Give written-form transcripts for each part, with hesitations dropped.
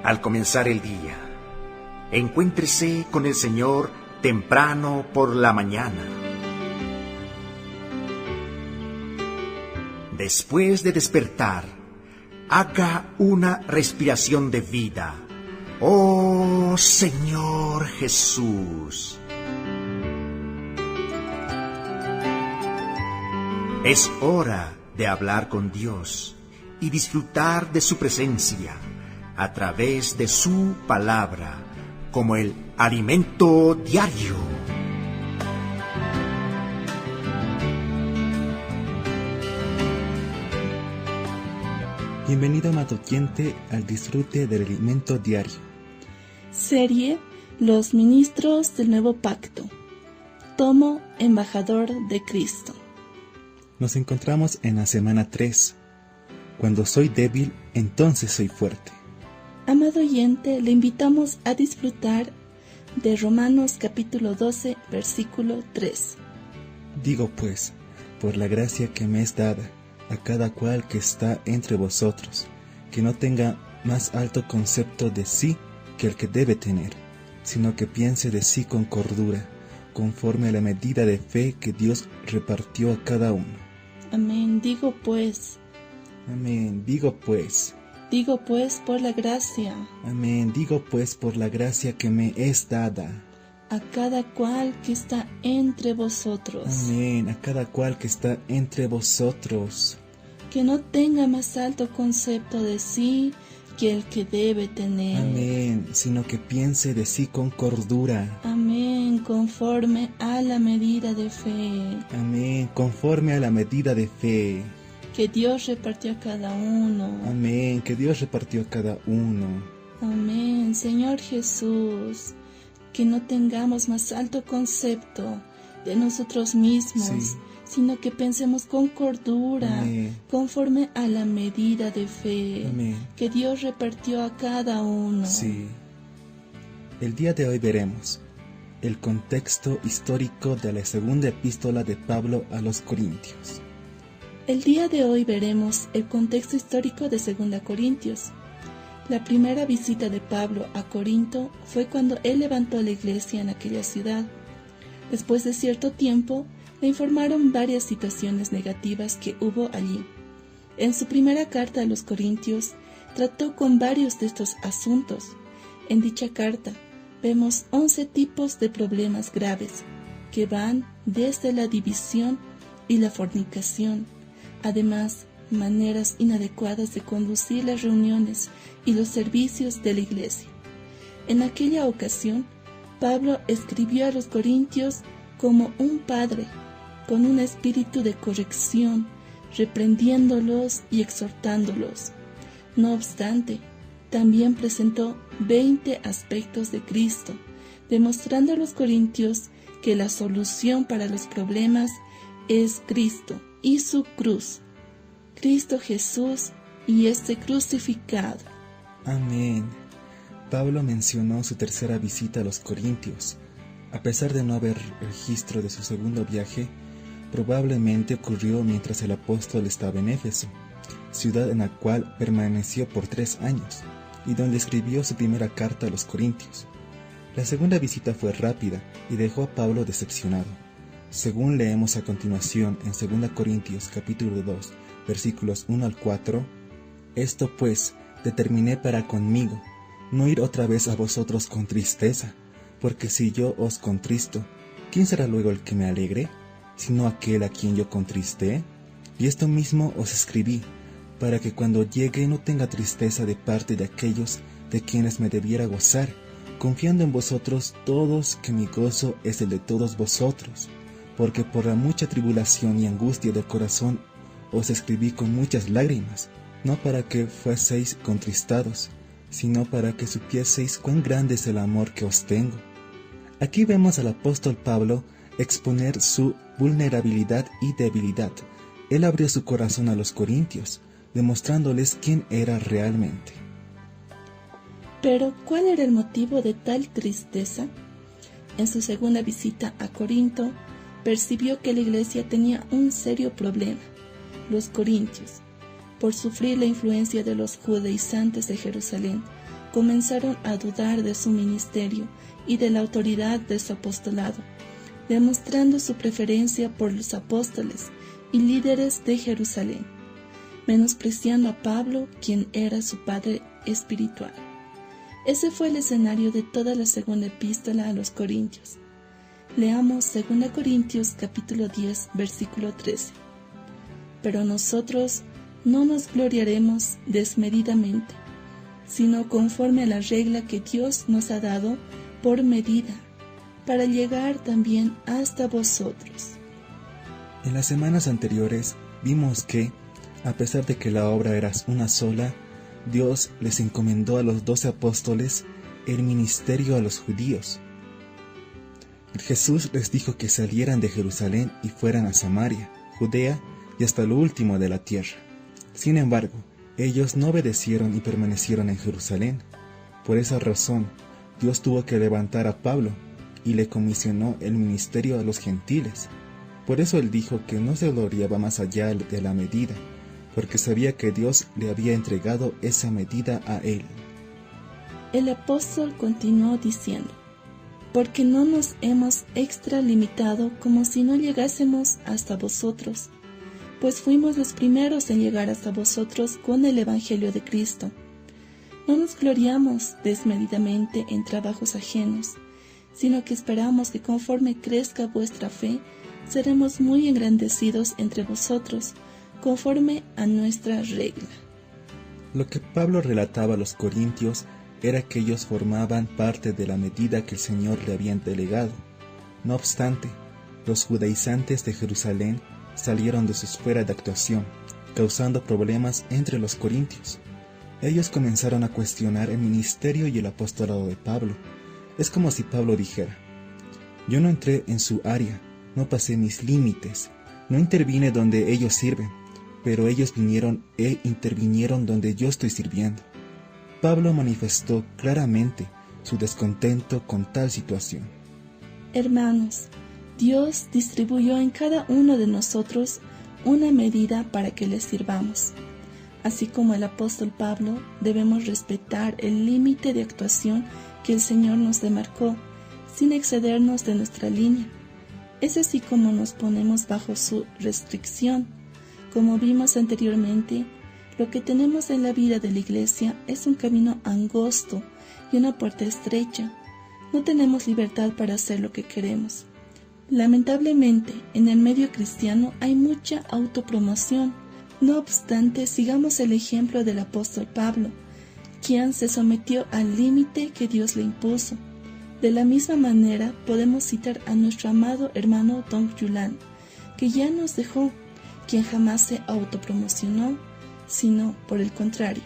al comenzar el día. Encuéntrese con el Señor temprano por la mañana. Después de despertar, haga una respiración de vida. ¡Oh, Señor Jesús! Es hora de hablar con Dios y disfrutar de su presencia a través de su palabra como el alimento diario. Bienvenido, amado oyente, al disfrute del alimento diario. Serie Los Ministros del Nuevo Pacto. Tomo Embajador de Cristo. Nos encontramos en la semana 3. Cuando soy débil, entonces soy fuerte. Amado oyente, le invitamos a disfrutar de Romanos capítulo 12, versículo 3. Digo pues, por la gracia que me es dada, a cada cual que está entre vosotros, que no tenga más alto concepto de sí que el que debe tener, sino que piense de sí con cordura, conforme a la medida de fe que Dios repartió a cada uno. Amén. Digo pues. Amén. Digo pues. Digo pues por la gracia. Amén. Digo pues por la gracia que me es dada. A cada cual que está entre vosotros. Amén. A cada cual que está entre vosotros. Que no tenga más alto concepto de sí que el que debe tener. Amén. Sino que piense de sí con cordura. Amén. Conforme a la medida de fe. Amén. Conforme a la medida de fe. Que Dios repartió a cada uno. Amén. Que Dios repartió a cada uno. Amén. Señor Jesús, que no tengamos más alto concepto de nosotros mismos, sí, sino que pensemos con cordura, amén, conforme a la medida de fe, amén, que Dios repartió a cada uno. Sí. El día de hoy veremos el contexto histórico de la segunda epístola de Pablo a los Corintios. El día de hoy veremos el contexto histórico de 2 Corintios. La primera visita de Pablo a Corinto fue cuando él levantó la iglesia en aquella ciudad. Después de cierto tiempo, le informaron varias situaciones negativas que hubo allí. En su primera carta a los Corintios, trató con varios de estos asuntos. En dicha carta, vemos 11 tipos de problemas graves, que van desde la división y la fornicación. Además, maneras inadecuadas de conducir las reuniones y los servicios de la iglesia. En aquella ocasión, Pablo escribió a los corintios como un padre, con un espíritu de corrección, reprendiéndolos y exhortándolos. No obstante, también presentó 20 aspectos de Cristo, demostrando a los corintios que la solución para los problemas es Cristo y su cruz. Cristo Jesús y este crucificado. Amén. Pablo mencionó su tercera visita a los Corintios. A pesar de no haber registro de su segundo viaje, probablemente ocurrió mientras el apóstol estaba en Éfeso, ciudad en la cual permaneció por 3 años, y donde escribió su primera carta a los Corintios. La segunda visita fue rápida y dejó a Pablo decepcionado. Según leemos a continuación en 2 Corintios capítulo 2, versículos 1 al 4, esto pues determiné para conmigo, no ir otra vez a vosotros con tristeza, porque si yo os contristo, ¿quién será luego el que me alegre? Sino aquel a quien yo contristé. Y esto mismo os escribí, para que cuando llegue no tenga tristeza de parte de aquellos de quienes me debiera gozar, confiando en vosotros todos que mi gozo es el de todos vosotros, porque por la mucha tribulación y angustia del corazón os escribí con muchas lágrimas, no para que fueseis contristados, sino para que supieseis cuán grande es el amor que os tengo. Aquí vemos al apóstol Pablo exponer su vulnerabilidad y debilidad. Él abrió su corazón a los corintios, demostrándoles quién era realmente. Pero, ¿cuál era el motivo de tal tristeza? En su segunda visita a Corinto, percibió que la iglesia tenía un serio problema, los corintios, por sufrir la influencia de los judaizantes de Jerusalén, comenzaron a dudar de su ministerio y de la autoridad de su apostolado, demostrando su preferencia por los apóstoles y líderes de Jerusalén, menospreciando a Pablo, quien era su padre espiritual. Ese fue el escenario de toda la segunda epístola a los Corintios. Leamos 2 Corintios capítulo 10, versículo 13. Pero nosotros no nos gloriaremos desmedidamente, sino conforme a la regla que Dios nos ha dado por medida, para llegar también hasta vosotros. En las semanas anteriores vimos que, a pesar de que la obra era una sola, Dios les encomendó a los 12 apóstoles el ministerio a los judíos. Jesús les dijo que salieran de Jerusalén y fueran a Samaria, Judea y hasta lo último de la tierra. Sin embargo, ellos no obedecieron y permanecieron en Jerusalén. Por esa razón, Dios tuvo que levantar a Pablo y le comisionó el ministerio a los gentiles. Por eso él dijo que no se gloriaba más allá de la medida, porque sabía que Dios le había entregado esa medida a él. El apóstol continuó diciendo: porque no nos hemos extralimitado como si no llegásemos hasta vosotros, pues fuimos los primeros en llegar hasta vosotros con el Evangelio de Cristo. No nos gloriamos desmedidamente en trabajos ajenos, sino que esperamos que conforme crezca vuestra fe, seremos muy engrandecidos entre vosotros, conforme a nuestra regla. Lo que Pablo relataba a los corintios era que ellos formaban parte de la medida que el Señor le había delegado. No obstante, los judaizantes de Jerusalén salieron de su esfera de actuación, causando problemas entre los corintios. Ellos comenzaron a cuestionar el ministerio y el apostolado de Pablo. Es como si Pablo dijera: yo no entré en su área, no pasé mis límites, no intervine donde ellos sirven, pero ellos vinieron e intervinieron donde yo estoy sirviendo. Pablo manifestó claramente su descontento con tal situación. Hermanos, Dios distribuyó en cada uno de nosotros una medida para que le sirvamos. Así como el apóstol Pablo, debemos respetar el límite de actuación que el Señor nos demarcó, sin excedernos de nuestra línea. Es así como nos ponemos bajo su restricción. Como vimos anteriormente, lo que tenemos en la vida de la iglesia es un camino angosto y una puerta estrecha. No tenemos libertad para hacer lo que queremos. Lamentablemente, en el medio cristiano hay mucha autopromoción. No obstante, sigamos el ejemplo del apóstol Pablo, quien se sometió al límite que Dios le impuso. De la misma manera, podemos citar a nuestro amado hermano Don Yulan, que ya nos dejó, quien jamás se autopromocionó, sino, por el contrario,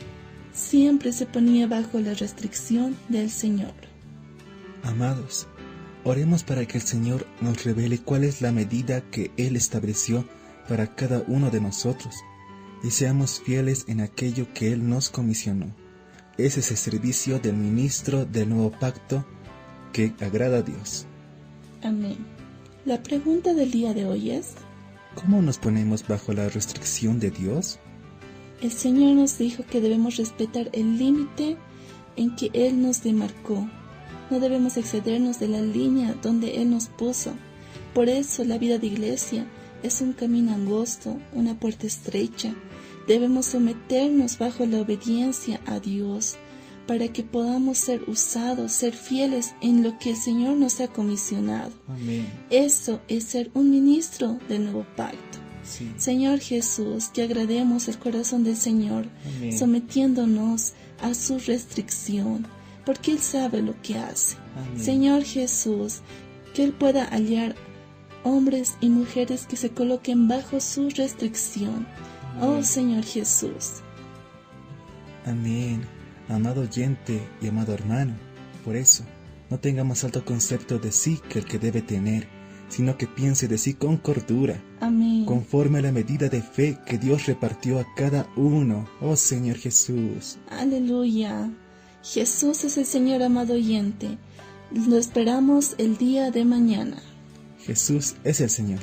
siempre se ponía bajo la restricción del Señor. Amados, oremos para que el Señor nos revele cuál es la medida que Él estableció para cada uno de nosotros, y seamos fieles en aquello que Él nos comisionó. Ese es el servicio del ministro del nuevo pacto que agrada a Dios. Amén. La pregunta del día de hoy es: ¿cómo nos ponemos bajo la restricción de Dios? El Señor nos dijo que debemos respetar el límite en que Él nos demarcó. No debemos excedernos de la línea donde Él nos puso. Por eso la vida de iglesia es un camino angosto, una puerta estrecha. Debemos someternos bajo la obediencia a Dios para que podamos ser usados, ser fieles en lo que el Señor nos ha comisionado. Amén. Eso es ser un ministro del nuevo pacto. Sí. Señor Jesús, que agrademos el corazón del Señor, Amén. sometiéndonos a su restricción, porque Él sabe lo que hace. Amén. Señor Jesús, que Él pueda hallar hombres y mujeres que se coloquen bajo su restricción. Amén. Oh Señor Jesús. Amén. Amado oyente y amado hermano, por eso, no tenga más alto concepto de sí que el que debe tener, sino que piense de sí con cordura, Amén. conforme a la medida de fe que Dios repartió a cada uno. Oh Señor Jesús. Aleluya. Jesús es el Señor, amado oyente. Lo esperamos el día de mañana. Jesús es el Señor.